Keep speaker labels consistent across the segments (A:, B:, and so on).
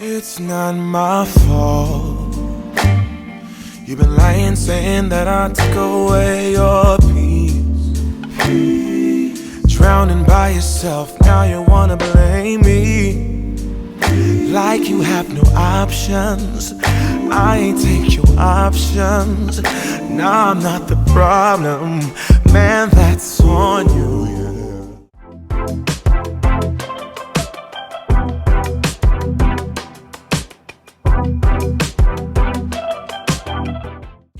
A: It's not my fault. You've been lying, saying that I took away your peace. Drowning by yourself, now you wanna blame me. Like you have no options. I ain't take your options. Nah, I'm not the problem. Man, that's on you, yeah.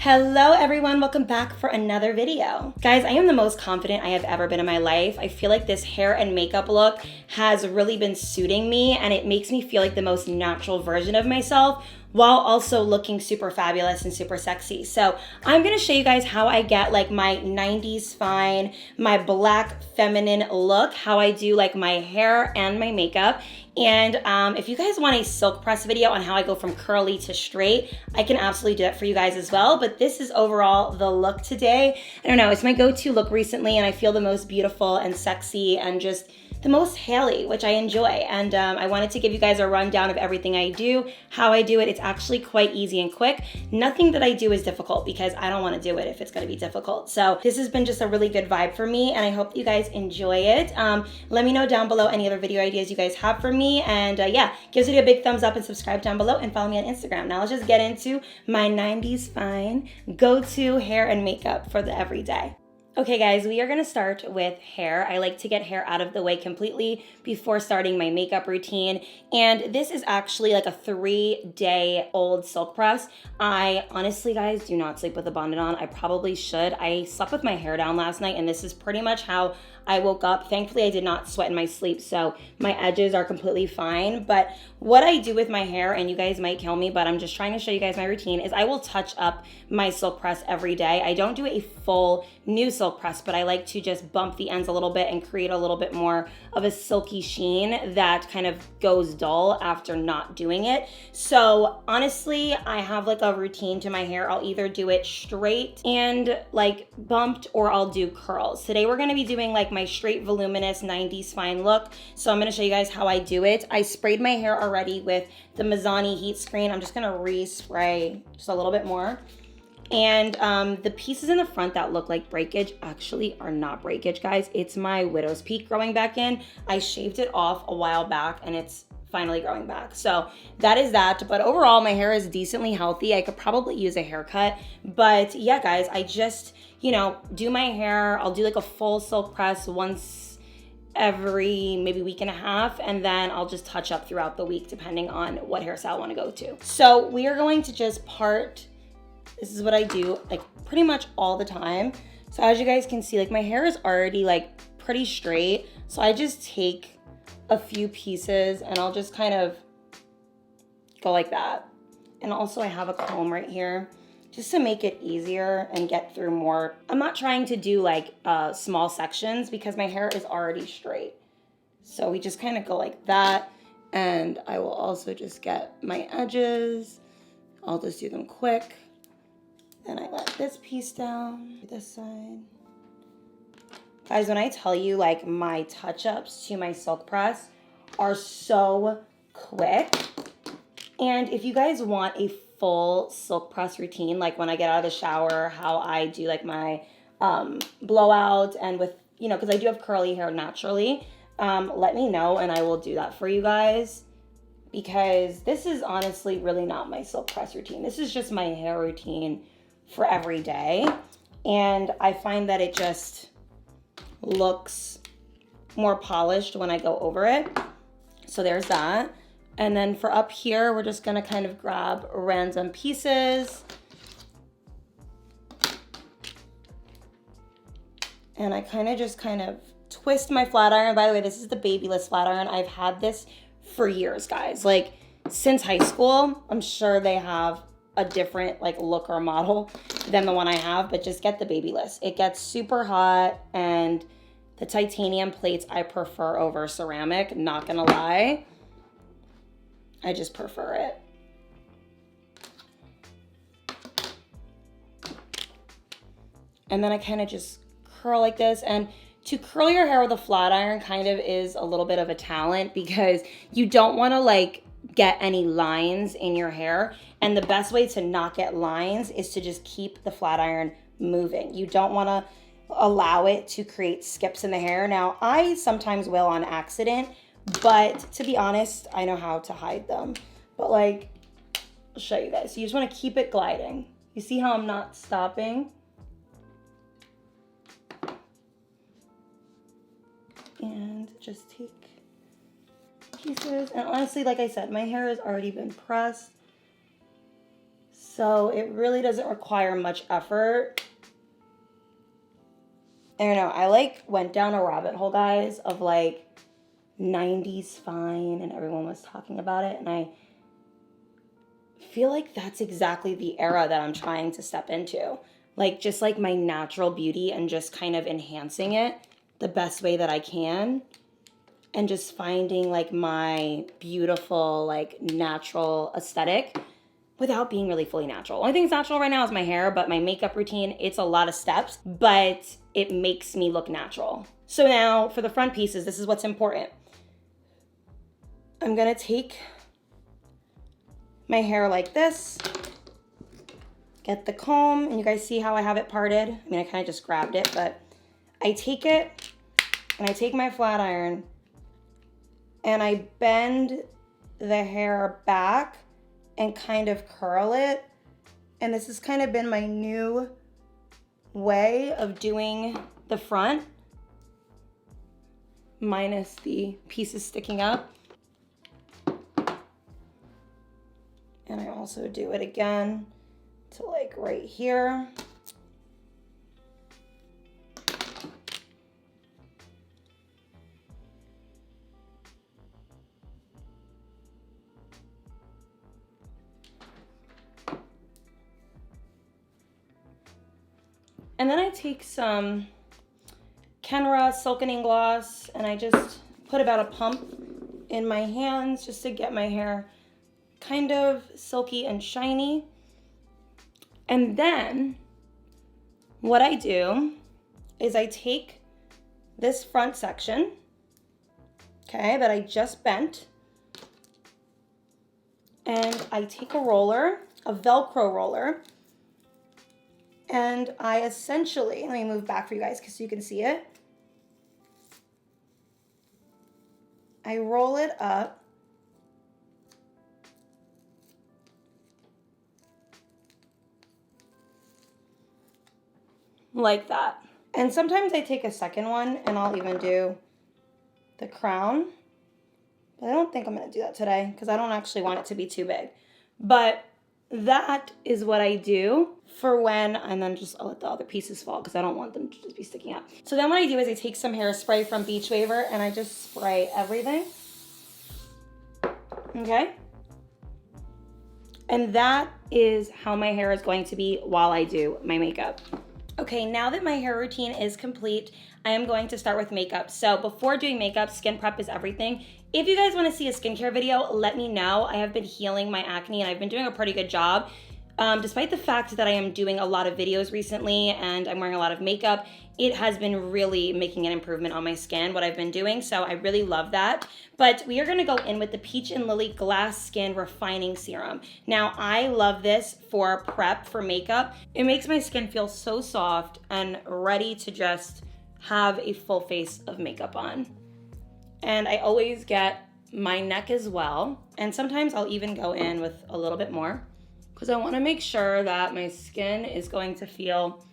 B: Hello everyone, welcome back for another video. Guys, I am the most confident I have ever been in my life. I feel like this hair and makeup look has really been suiting me, and it makes me feel like the most natural version of myself while also looking super fabulous and super sexy. So I'm gonna show you guys how I get like my 90s fine, my black feminine look, how I do like my hair and my makeup. And if you guys want a silk press video on how I go from curly to straight, I can absolutely do that for you guys as well. But this is overall the look today. I don't know, it's my go-to look recently, and I feel the most beautiful and sexy and just the most Hailey, which I enjoy. And I wanted to give you guys a rundown of everything I do, how I do it. It's actually quite easy and quick. Nothing that I do is difficult because I don't want to do it if it's going to be difficult. So this has been just a really good vibe for me, and I hope that you guys enjoy it. Let me know down below any other video ideas you guys have for me. And yeah, give this video a big thumbs up and subscribe down below and follow me on Instagram. Now let's just get into my 90s fine go-to hair and makeup for the everyday. Okay guys, we are gonna start with hair. I like to get hair out of the way completely before starting my makeup routine. And this is actually like a 3-day-old silk press. I honestly, guys, do not sleep with a bonnet on. I probably should. I slept with my hair down last night, and this is pretty much how I woke up. Thankfully, I did not sweat in my sleep, so my edges are completely fine. But what I do with my hair, and you guys might kill me, but I'm just trying to show you guys my routine, is I will touch up my silk press every day. I don't do a full new silk press, but I like to just bump the ends a little bit and create a little bit more of a silky sheen that kind of goes dull after not doing it. So honestly, I have like a routine to my hair. I'll either do it straight and like bumped, or I'll do curls. Today we're gonna be doing like my straight voluminous 90s fine look. So I'm gonna show you guys how I do it. I sprayed my hair already with the Mizani heat screen. I'm just gonna respray just a little bit more. And the pieces in the front that look like breakage actually are not breakage, guys. It's my widow's peak growing back in. I shaved it off a while back, and it's finally growing back. So that is that. But overall, my hair is decently healthy. I could probably use a haircut. But yeah, guys, I just, you know, do my hair. I'll do like a full silk press once every maybe week and a half, and then I'll just touch up throughout the week depending on what hairstyle I want to go to. So we are going to just part. This is what I do like pretty much all the time. So as you guys can see, like my hair is already like pretty straight. So I just take a few pieces and I'll just kind of go like that. And also I have a comb right here just to make it easier and get through more. I'm not trying to do like small sections because my hair is already straight. So we just kind of go like that. And I will also just get my edges. I'll just do them quick. Then I let this piece down, this side. Guys, when I tell you like my touch-ups to my silk press are so quick. And if you guys want a full silk press routine, like when I get out of the shower, how I do like my blowout, and with, you know, because I do have curly hair naturally, let me know and I will do that for you guys. Because this is honestly really not my silk press routine. This is just my hair routine for every day, and I find that it just looks more polished when I go over it. So there's that. And then for up here, we're just gonna kind of grab random pieces, and I kind of twist my flat iron. By the way, this is the Babyless flat iron. I've had this for years, guys, like since high school. I'm sure they have a different like look or model than the one I have, but just get the Babyless. It gets super hot, and the titanium plates I prefer over ceramic, not gonna lie. I just prefer it. And then I kind of just curl like this. And to curl your hair with a flat iron kind of is a little bit of a talent, because you don't want to like get any lines in your hair. And the best way to not get lines is to just keep the flat iron moving. You don't want to allow it to create skips in the hair. Now, I sometimes will on accident, but to be honest, I know how to hide them. But like, I'll show you guys. So you just want to keep it gliding. You see how I'm not stopping? And just take pieces. And honestly, like I said, my hair has already been pressed, so it really doesn't require much effort. I don't know, I like went down a rabbit hole, guys, of like 90s fine, and everyone was talking about it, and I feel like that's exactly the era that I'm trying to step into. Like, just like my natural beauty and just kind of enhancing it the best way that I can, and just finding like my beautiful, like natural aesthetic without being really fully natural. Only thing that's natural right now is my hair, but my makeup routine, it's a lot of steps, but it makes me look natural. So now for the front pieces, this is what's important. I'm gonna take my hair like this, get the comb, and you guys see how I have it parted? I mean, I kind of just grabbed it, but I take it and I take my flat iron and I bend the hair back and kind of curl it. And this has kind of been my new way of doing the front, minus the pieces sticking up. And I also do it again to like right here. And then I take some Kenra Silkening Gloss and I just put about a pump in my hands just to get my hair kind of silky and shiny. And then what I do is I take this front section, okay, that I just bent, and I take a roller, a Velcro roller, and I essentially, let me move back for you guys so you can see it. I roll it up like that. And sometimes I take a second one and I'll even do the crown. But I don't think I'm gonna do that today because I don't actually want it to be too big. But that is what I do for when, and then just I'll let the other pieces fall because I don't want them to just be sticking out. So then what I do is I take some hairspray from Beach Waver and I just spray everything. Okay? And that is how my hair is going to be while I do my makeup. Okay, now that my hair routine is complete, I am going to start with makeup. So before doing makeup, skin prep is everything. If you guys want to see a skincare video, let me know. I have been healing my acne and I've been doing a pretty good job. Despite the fact that I am doing a lot of videos recently and I'm wearing a lot of makeup, it has been really making an improvement on my skin, what I've been doing, so I really love that. But we are gonna go in with the Peach and Lily Glass Skin Refining Serum. Now, I love this for prep for makeup. It makes my skin feel so soft and ready to just have a full face of makeup on. And I always get my neck as well, and sometimes I'll even go in with a little bit more because I want to make sure that my skin is going to feel,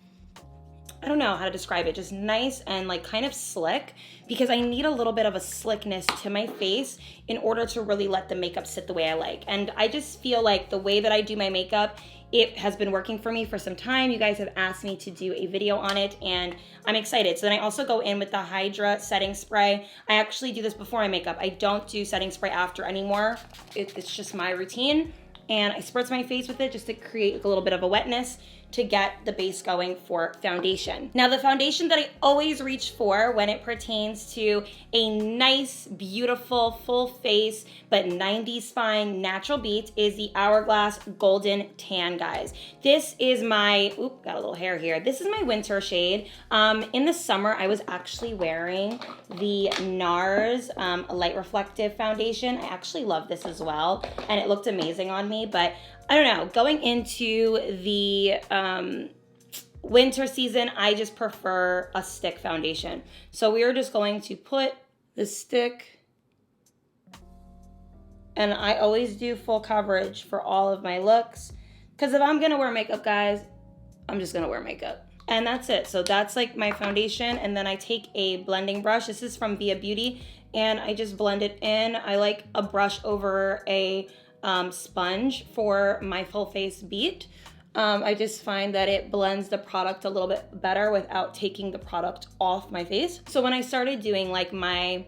B: I don't know how to describe it, just nice and like kind of slick, because I need a little bit of a slickness to my face in order to really let the makeup sit the way I like. And I just feel like the way that I do my makeup, it has been working for me for some time. You guys have asked me to do a video on it and I'm excited. So then I also go in with the Hydra setting spray. I actually do this before my makeup. I don't do setting spray after anymore. It's just my routine. And I spritz my face with it just to create a little bit of a wetness. to get the base going for foundation. Now, the foundation that I always reach for when it pertains to a nice, beautiful, full face, but 90s fine natural beat is the Hourglass Golden Tan, guys. This is my, got a little hair here. This is my winter shade. In the summer, I was actually wearing the NARS Light Reflective Foundation. I actually love this as well, and it looked amazing on me, but I don't know, going into the winter season, I just prefer a stick foundation. So we are just going to put the stick, and I always do full coverage for all of my looks, because if I'm gonna wear makeup, guys, I'm just gonna wear makeup. And that's it. So that's like my foundation, and then I take a blending brush. This is from Via Beauty, and I just blend it in. I like a brush over a sponge for my full face beat. I just find that it blends the product a little bit better without taking the product off my face. So when I started doing like my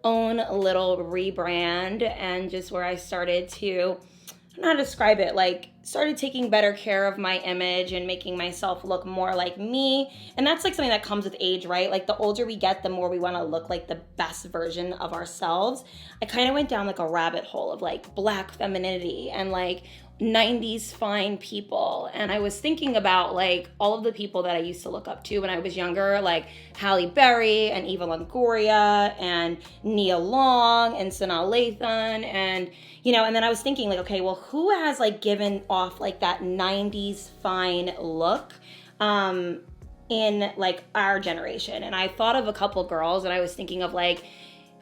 B: own little rebrand, and just where I started to, I don't know how to describe it, like started taking better care of my image and making myself look more like me. And that's like something that comes with age, right? Like the older we get, the more we want to look like the best version of ourselves. I kind of went down like a rabbit hole of like Black femininity and like 90s fine people. And I was thinking about like all of the people that I used to look up to when I was younger, like Halle Berry and Eva Longoria and Nia Long and Sanaa Lathan, and and then I was thinking like, okay, well, who has like given off like that 90s fine look in like our generation? And I thought of a couple girls, and I was thinking of like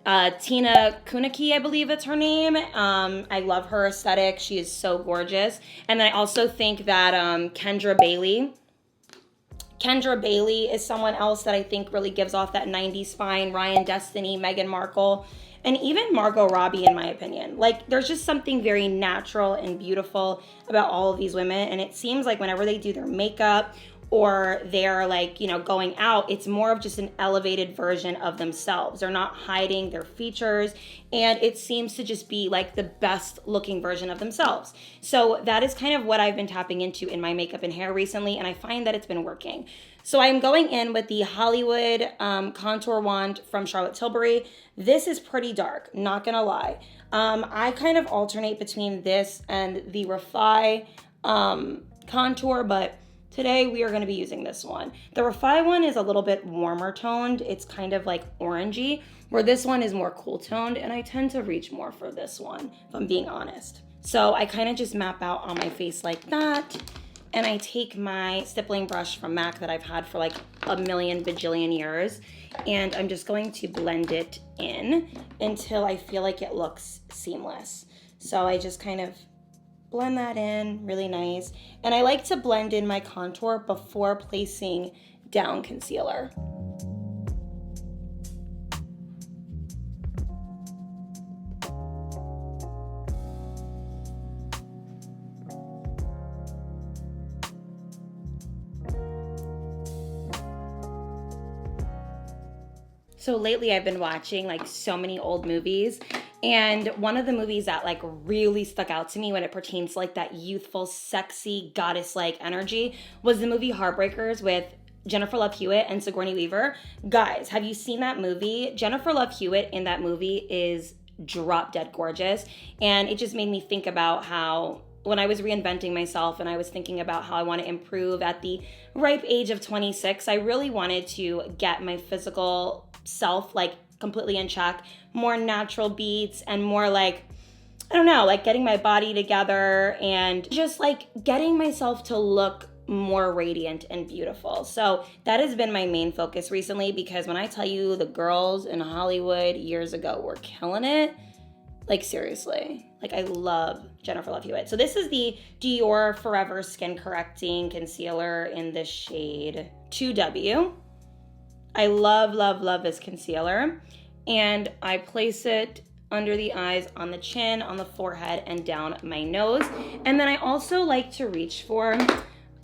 B: Tina Kuniki, I believe it's her name. I love her aesthetic. She is so gorgeous. And then I also think that Kendra Bailey is someone else that I think really gives off that 90s fine. Ryan Destiny, Meghan Markle, and even Margot Robbie, in my opinion. Like, there's just something very natural and beautiful about all of these women. And it seems like whenever they do their makeup or they're like, going out, it's more of just an elevated version of themselves. They're not hiding their features, and it seems to just be like the best looking version of themselves. So that is kind of what I've been tapping into in my makeup and hair recently, and I find that it's been working. So I'm going in with the Hollywood contour wand from Charlotte Tilbury. This is pretty dark, not gonna lie. I kind of alternate between this and the Refy contour, but today we are going to be using this one. The Refy one is a little bit warmer toned. It's kind of like orangey, where this one is more cool toned, and I tend to reach more for this one, if I'm being honest. So I kind of just map out on my face like that, and I take my stippling brush from MAC that I've had for like a million bajillion years, and I'm just going to blend it in until I feel like it looks seamless. So I just kind of blend that in really nice. And I like to blend in my contour before placing down concealer. So lately I've been watching like so many old movies, and one of the movies that like really stuck out to me when it pertains to like that youthful, sexy, goddess-like energy was the movie Heartbreakers with Jennifer Love Hewitt and Sigourney Weaver. Guys, have you seen that movie? Jennifer Love Hewitt in that movie is drop dead gorgeous, and it just made me think about how when I was reinventing myself and I was thinking about how I want to improve at the ripe age of 26, I really wanted to get my physical self like completely in check, more natural beats, and more like, I don't know, like getting my body together and just like getting myself to look more radiant and beautiful. So that has been my main focus recently, because when I tell you the girls in Hollywood years ago were killing it, like seriously, like I love Jennifer Love Hewitt. So this is the Dior Forever Skin Correcting Concealer in the shade 2W. I love, love, love this concealer. And I place it under the eyes, on the chin, on the forehead, and down my nose. And then I also like to reach for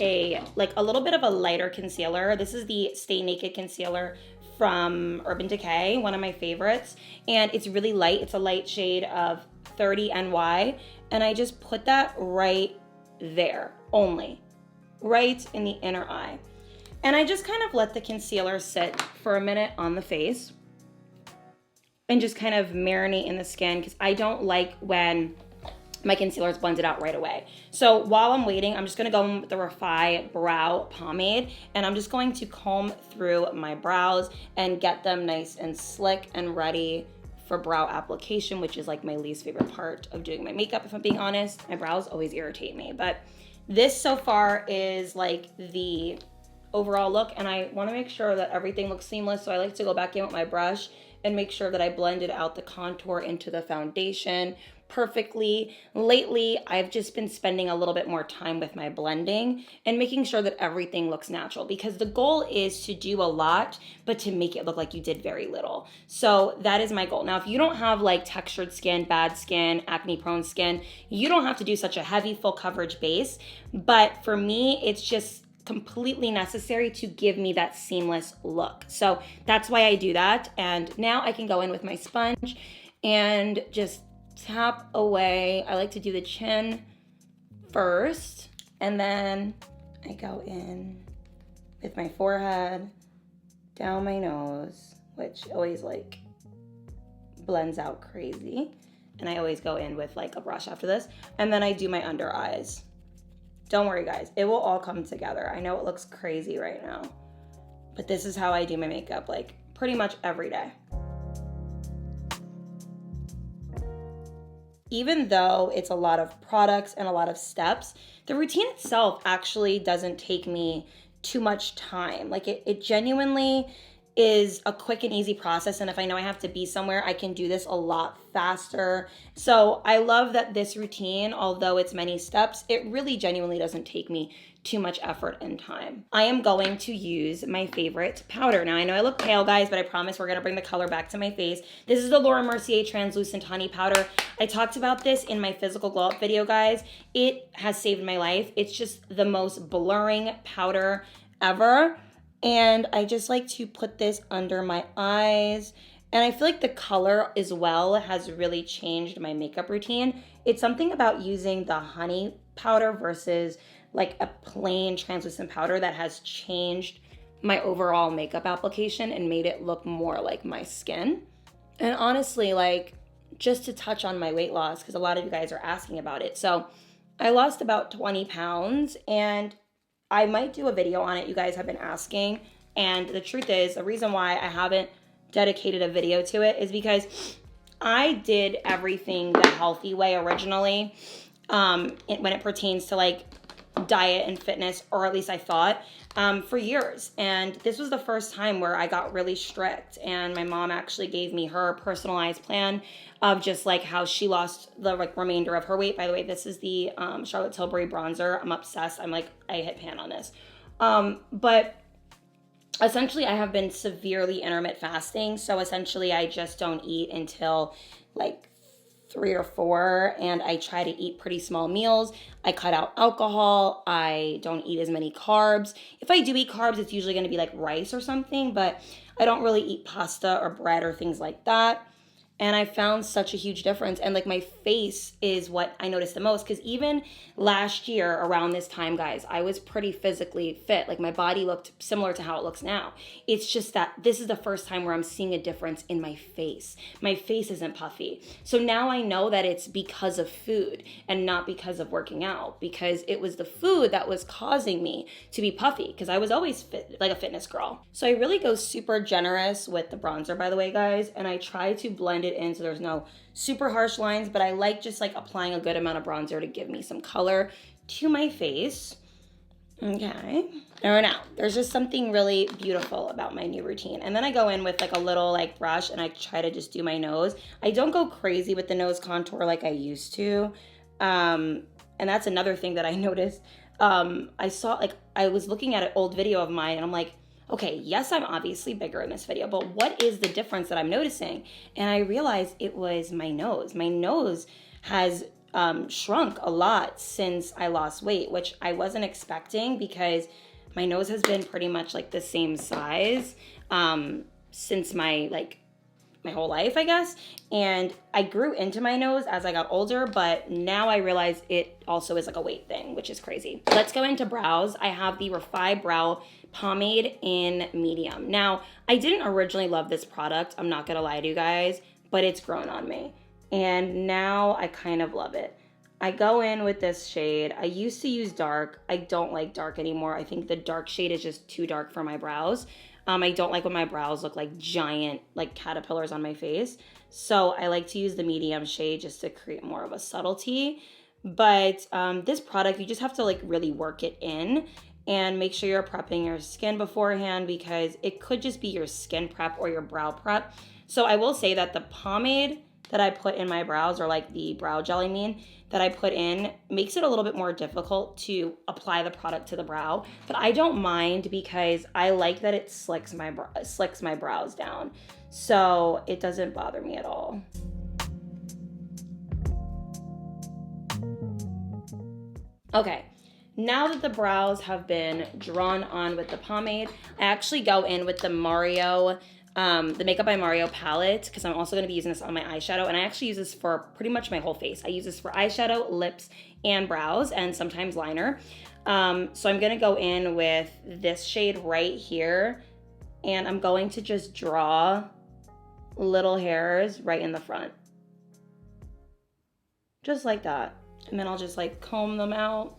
B: a little bit of a lighter concealer. This is the Stay Naked concealer from Urban Decay, one of my favorites. And it's really light. It's a light shade of 30 NY. And I just put that right there only. right in the inner eye. And I just kind of let the concealer sit for a minute on the face and just kind of marinate in the skin, because I don't like when my concealer is blended out right away. So while I'm waiting, I'm just gonna go in with the Refi Brow Pomade, and I'm just going to comb through my brows and get them nice and slick and ready for brow application, which is like my least favorite part of doing my makeup, if I'm being honest. My brows always irritate me, but this so far is like the overall look, and I wanna make sure that everything looks seamless, so I like to go back in with my brush and make sure that I blended out the contour into the foundation perfectly. Lately, I've just been spending a little bit more time with my blending and making sure that everything looks natural, because the goal is to do a lot, but to make it look like you did very little. So that is my goal. Now, if you don't have like textured skin, bad skin, acne prone skin, you don't have to do such a heavy full coverage base. But for me, it's just completely necessary to give me that seamless look. So that's why I do that. And now I can go in with my sponge and just tap away. I like to do the chin first, and then I go in with my forehead, down my nose, which always like blends out crazy. And I always go in with like a brush after this. And then I do my under eyes. Don't worry, guys, it will all come together. I know it looks crazy right now, but this is how I do my makeup, like pretty much every day. Even though it's a lot of products and a lot of steps, the routine itself actually doesn't take me too much time. Like it genuinely is a quick and easy process. And if I know I have to be somewhere, I can do this a lot faster. So I love that this routine, although it's many steps, it really genuinely doesn't take me too much effort and time. I am going to use my favorite powder. Now I know I look pale, guys, but I promise we're gonna bring the color back to my face. This is the Laura Mercier Translucent Honey Powder. I talked about this in my physical glow up video, guys. It has saved my life. It's just the most blurring powder ever. And I just like to put this under my eyes. And I feel like the color as well has really changed my makeup routine. It's something about using the honey powder versus like a plain translucent powder that has changed my overall makeup application and made it look more like my skin. And honestly, like just to touch on my weight loss, because a lot of you guys are asking about it. So I lost about 20 pounds, and I might do a video on it. You guys have been asking. And the truth is, the reason why I haven't dedicated a video to it is because I did everything the healthy way originally when it pertains to like diet and fitness, or at least I thought, for years. And this was the first time where I got really strict, and my mom actually gave me her personalized plan of just like how she lost the like remainder of her weight. By the way, this is the Charlotte Tilbury bronzer. I'm obsessed. I'm like, I hit pan on this. But essentially I have been severely intermittent fasting. So essentially I just don't eat until like 3 or 4, and I try to eat pretty small meals. I cut out alcohol. I don't eat as many carbs. If I do eat carbs, it's usually going to be like rice or something, but I don't really eat pasta or bread or things like that. And I found such a huge difference. And like my face is what I noticed the most, because even last year around this time, guys, I was pretty physically fit. Like my body looked similar to how it looks now. It's just that this is the first time where I'm seeing a difference in my face. My face isn't puffy. So now I know that it's because of food and not because of working out, because it was the food that was causing me to be puffy, because I was always fit, like a fitness girl. So I really go super generous with the bronzer, by the way, guys, and I try to blend it in so there's no super harsh lines, but I like just like applying a good amount of bronzer to give me some color to my face. Okay. Or now, there's just something really beautiful about my new routine. And then I go in with like a little like brush and I try to just do my nose. I don't go crazy with the nose contour like I used to. And that's another thing that I noticed. I saw like, I was looking at an old video of mine and I'm like, okay, yes, I'm obviously bigger in this video, but what is the difference that I'm noticing? And I realized it was my nose. My nose has shrunk a lot since I lost weight, which I wasn't expecting, because my nose has been pretty much like the same size since my like my whole life, I guess. And I grew into my nose as I got older, but now I realize it also is like a weight thing, which is crazy. Let's go into brows. I have the Refi Brow Pomade in medium. Now, I didn't originally love this product, I'm not gonna lie to you guys, but it's grown on me. And now I kind of love it. I go in with this shade. I used to use dark. I don't like dark anymore. I think the dark shade is just too dark for my brows. I don't like when my brows look like giant, like caterpillars on my face. So I like to use the medium shade just to create more of a subtlety. But this product, you just have to like really work it in and make sure you're prepping your skin beforehand, because it could just be your skin prep or your brow prep. So I will say that the pomade that I put in my brows, or like the brow gel, I mean, that I put in, makes it a little bit more difficult to apply the product to the brow. But I don't mind, because I like that it slicks my brows down. So it doesn't bother me at all. Okay, now that the brows have been drawn on with the pomade, I actually go in with the the Makeup by Mario palette, because I'm also going to be using this on my eyeshadow, and I actually use this for pretty much my whole face. I use this for eyeshadow, lips, and brows, and sometimes liner. So I'm going to go in with this shade right here, and I'm going to just draw little hairs right in the front. Just like that. And then I'll just like comb them out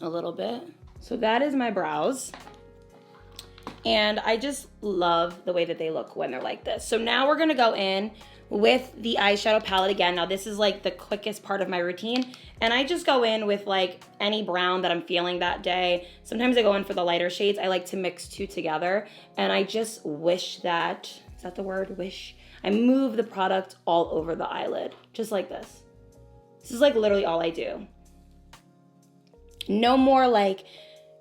B: a little bit. So that is my brows. And I just love the way that they look when they're like this. So now we're gonna go in with the eyeshadow palette again. Now this is like the quickest part of my routine. And I just go in with like any brown that I'm feeling that day. Sometimes I go in for the lighter shades. I like to mix two together. And I just wish that, is that the word, wish? I move the product all over the eyelid, just like this. This is like literally all I do. No more like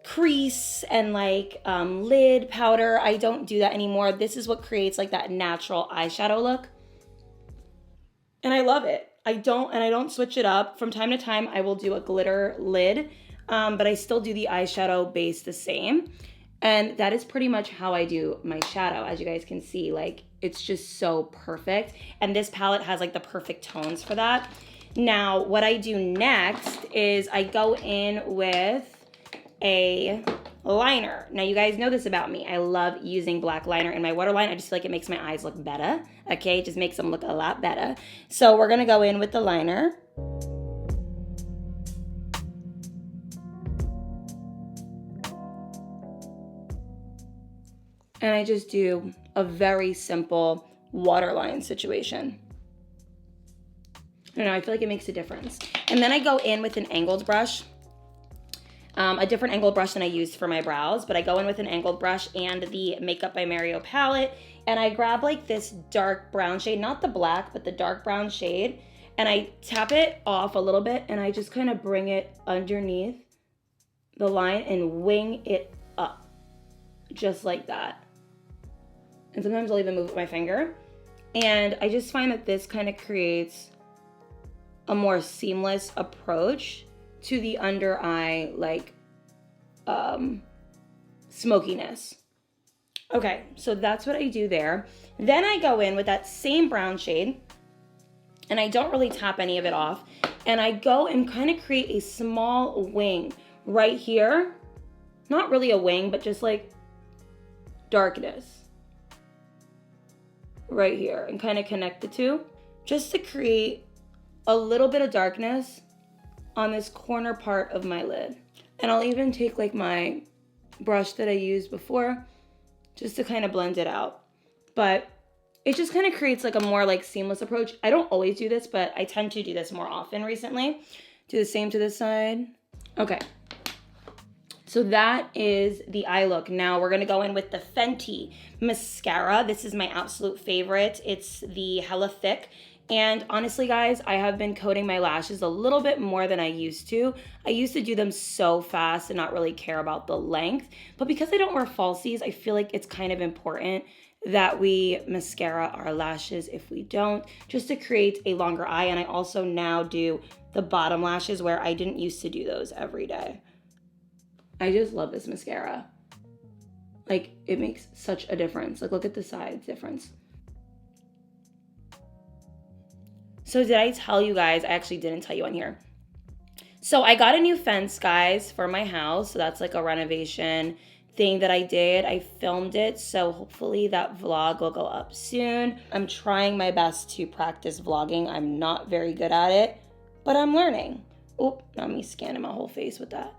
B: crease and like lid powder. I don't do that anymore. This is what creates like that natural eyeshadow look. And I love it. I don't switch it up. From time to time, I will do a glitter lid, but I still do the eyeshadow base the same. And that is pretty much how I do my shadow. As you guys can see, like it's just so perfect. And this palette has like the perfect tones for that. Now, what I do next is I go in with a liner. Now, you guys know this about me. I love using black liner in my waterline. I just feel like it makes my eyes look better. Okay, it just makes them look a lot better. So we're gonna go in with the liner. And I just do a very simple waterline situation. I don't know, I feel like it makes a difference. And then I go in with an angled brush. A different angled brush than I used for my brows, but I go in with an angled brush and the Makeup by Mario palette, and I grab like this dark brown shade, not the black, but the dark brown shade, and I tap it off a little bit, and I just kind of bring it underneath the line and wing it up, just like that. And sometimes I'll even move with my finger. And I just find that this kind of creates a more seamless approach to the under eye, like, smokiness. Okay, so that's what I do there. Then I go in with that same brown shade, and I don't really tap any of it off, and I go and kind of create a small wing right here. Not really a wing, but just like darkness right here, and kind of connect the two, just to create a little bit of darkness on this corner part of my lid. And I'll even take like my brush that I used before just to kind of blend it out. But it just kind of creates like a more like seamless approach. I don't always do this, but I tend to do this more often recently. Do the same to this side. Okay. So that is the eye look. Now we're gonna go in with the Fenty mascara. This is my absolute favorite. It's the Hella Thick. And honestly, guys, I have been coating my lashes a little bit more than I used to. I used to do them so fast and not really care about the length. But because I don't wear falsies, I feel like it's kind of important that we mascara our lashes if we don't, just to create a longer eye. And I also now do the bottom lashes, where I didn't used to do those every day. I just love this mascara. Like, it makes such a difference. Like, look at the size difference. So did I tell you guys? I actually didn't tell you on here. So I got a new fence, guys, for my house. So that's like a renovation thing that I did. I filmed it, so hopefully that vlog will go up soon. I'm trying my best to practice vlogging. I'm not very good at it, but I'm learning. Oh, not me scanning my whole face with that.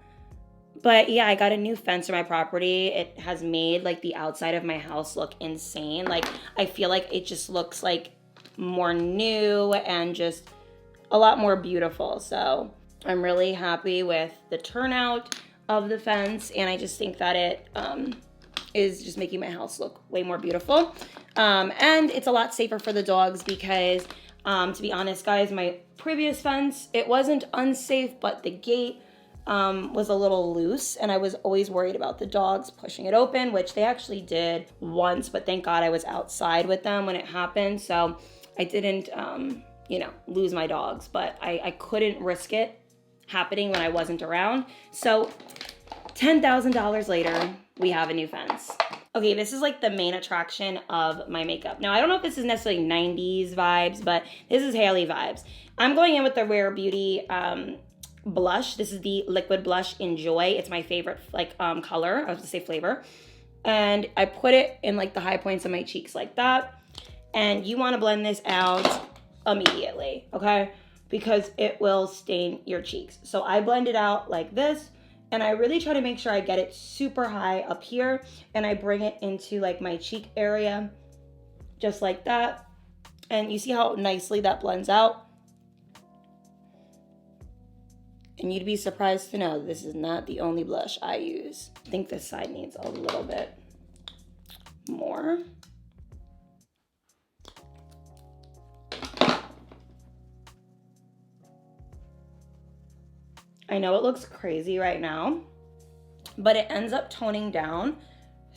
B: But yeah, I got a new fence for my property. It has made like the outside of my house look insane. Like I feel like it just looks like more new and just a lot more beautiful. So I'm really happy with the turnout of the fence, and I just think that it is just making my house look way more beautiful. And it's a lot safer for the dogs because, to be honest, guys, my previous fence, it wasn't unsafe, but the gate was a little loose, and I was always worried about the dogs pushing it open, which they actually did once, but thank God I was outside with them when it happened, so I didn't, lose my dogs, but I couldn't risk it happening when I wasn't around. So $10,000 later, we have a new fence. Okay, this is like the main attraction of my makeup. Now, I don't know if this is necessarily 90s vibes, but this is Hailey vibes. I'm going in with the Rare Beauty blush. This is the liquid blush Enjoy. It's my favorite color. I was gonna say flavor. And I put it in like the high points of my cheeks like that. And you want to blend this out immediately, okay? Because it will stain your cheeks. So I blend it out like this, and I really try to make sure I get it super high up here, and I bring it into like my cheek area, just like that. And you see how nicely that blends out? And you'd be surprised to know this is not the only blush I use. I think this side needs a little bit more. I know it looks crazy right now, but it ends up toning down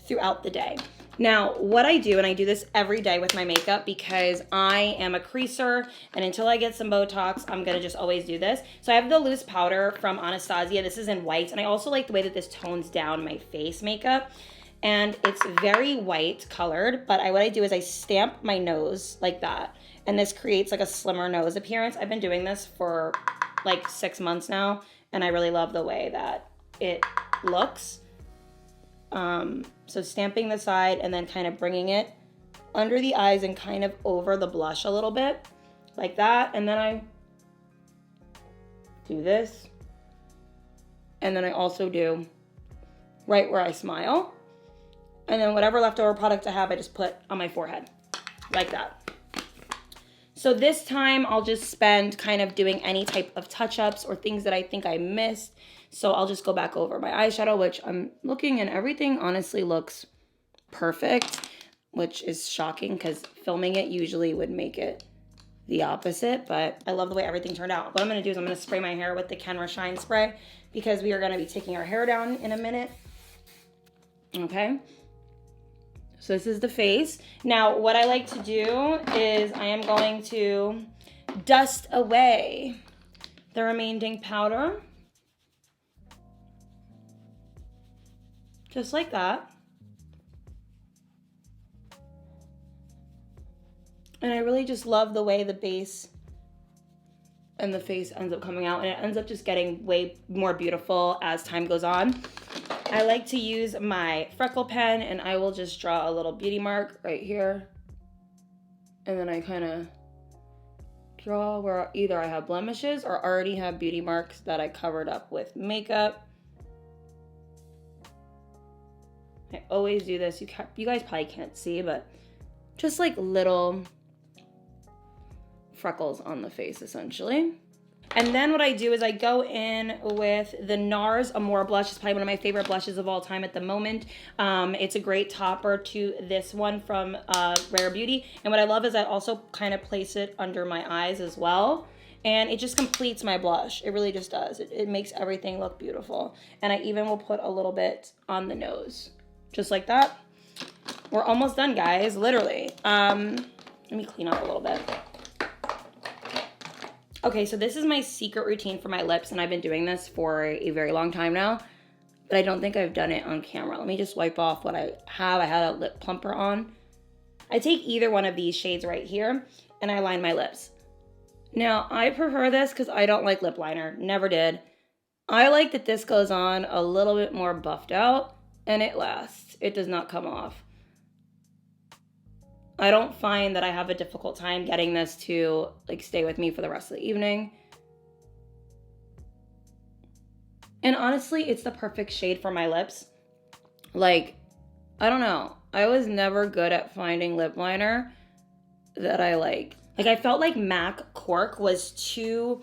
B: throughout the day. Now, what I do, and I do this every day with my makeup because I am a creaser, and until I get some Botox, I'm gonna just always do this. So I have the loose powder from Anastasia. This is in white, and I also like the way that this tones down my face makeup. And it's very white colored, but what I do is I stamp my nose like that, and this creates like a slimmer nose appearance. I've been doing this for like 6 months now, and I really love the way that it looks. So stamping the side and then kind of bringing it under the eyes and kind of over the blush a little bit, like that. And then I do this. And then I also do right where I smile. And then whatever leftover product I have, I just put on my forehead, like that. So this time I'll just spend kind of doing any type of touch-ups or things that I think I missed. So I'll just go back over my eyeshadow, which I'm looking, and everything honestly looks perfect, which is shocking because filming it usually would make it the opposite, but I love the way everything turned out. What I'm gonna do is I'm gonna spray my hair with the Kenra Shine Spray because we are gonna be taking our hair down in a minute. Okay. So this is the face. Now, what I like to do is I am going to dust away the remaining powder. Just like that. And I really just love the way the base and the face ends up coming out, and it ends up just getting way more beautiful as time goes on. I like to use my freckle pen, and I will just draw a little beauty mark right here. And then I kind of draw where either I have blemishes or already have beauty marks that I covered up with makeup. I always do this. You guys probably can't see, but just like little freckles on the face, essentially. And then what I do is I go in with the NARS Amore blush. It's probably one of my favorite blushes of all time at the moment. It's a great topper to this one from Rare Beauty. And what I love is I also kind of place it under my eyes as well. And it just completes my blush. It really just does. It makes everything look beautiful. And I even will put a little bit on the nose. Just like that. We're almost done, guys, literally. Let me clean up a little bit. Okay, so this is my secret routine for my lips, and I've been doing this for a very long time now, but I don't think I've done it on camera. Let me just wipe off what I have. I had a lip plumper on. I take either one of these shades right here, and I line my lips. Now, I prefer this because I don't like lip liner. Never did. I like that this goes on a little bit more buffed out and it lasts. It does not come off. I don't find that I have a difficult time getting this to like stay with me for the rest of the evening. And honestly, it's the perfect shade for my lips. Like, I don't know. I was never good at finding lip liner that I like. Like, I felt like MAC Cork was too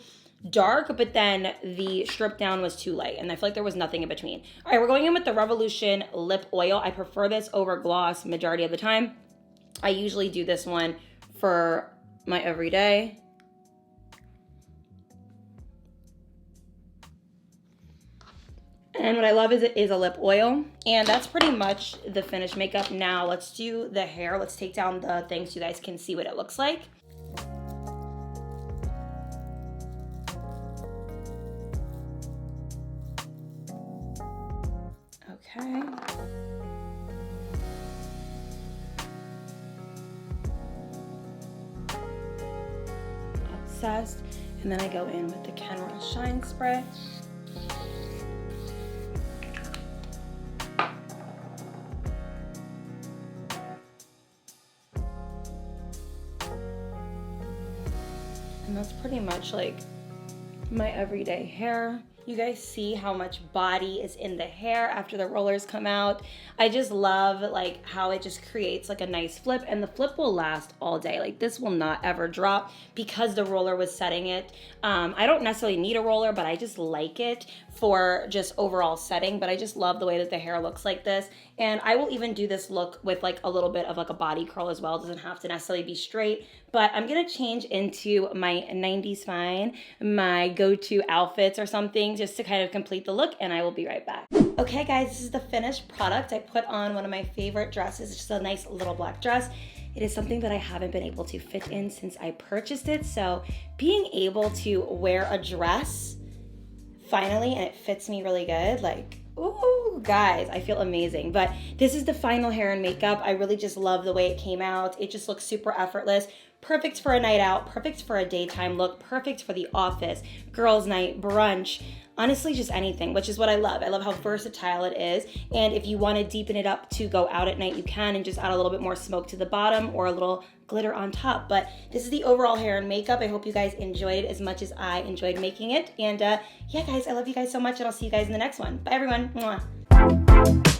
B: dark, but then the strip down was too light, and I feel like there was nothing in between. All right, we're going in with the Revolution Lip Oil. I prefer this over gloss majority of the time. I usually do this one for my everyday. And what I love is it is a lip oil. And that's pretty much the finished makeup. Now let's do the hair. Let's take down the thing so you guys can see what it looks like. Okay. Obsessed. And then I go in with the Kenra Shine Spray. And that's pretty much like my everyday hair. You guys see how much body is in the hair after the rollers come out. I just love like how it just creates like a nice flip, and the flip will last all day. Like this will not ever drop because the roller was setting it. I don't necessarily need a roller, but I just like it for just overall setting. But I just love the way that the hair looks like this. And I will even do this look with like a little bit of like a body curl as well. It doesn't have to necessarily be straight, but I'm gonna change into my 90s fine, my go-to outfits or something just to kind of complete the look, and I will be right back. Okay guys, this is the finished product. I put on one of my favorite dresses. It's just a nice little black dress. It is something that I haven't been able to fit in since I purchased it. So being able to wear a dress finally, and it fits me really good, like, ooh, guys, I feel amazing. But this is the final hair and makeup. I really just love the way it came out. It just looks super effortless. Perfect for a night out, perfect for a daytime look, perfect for the office, girls' night, brunch, honestly, just anything, which is what I love. I love how versatile it is. And if you want to deepen it up to go out at night, you can, and just add a little bit more smoke to the bottom or a little glitter on top. But this is the overall hair and makeup. I hope you guys enjoyed it as much as I enjoyed making it. And yeah, guys, I love you guys so much, and I'll see you guys in the next one. Bye, everyone. Mwah.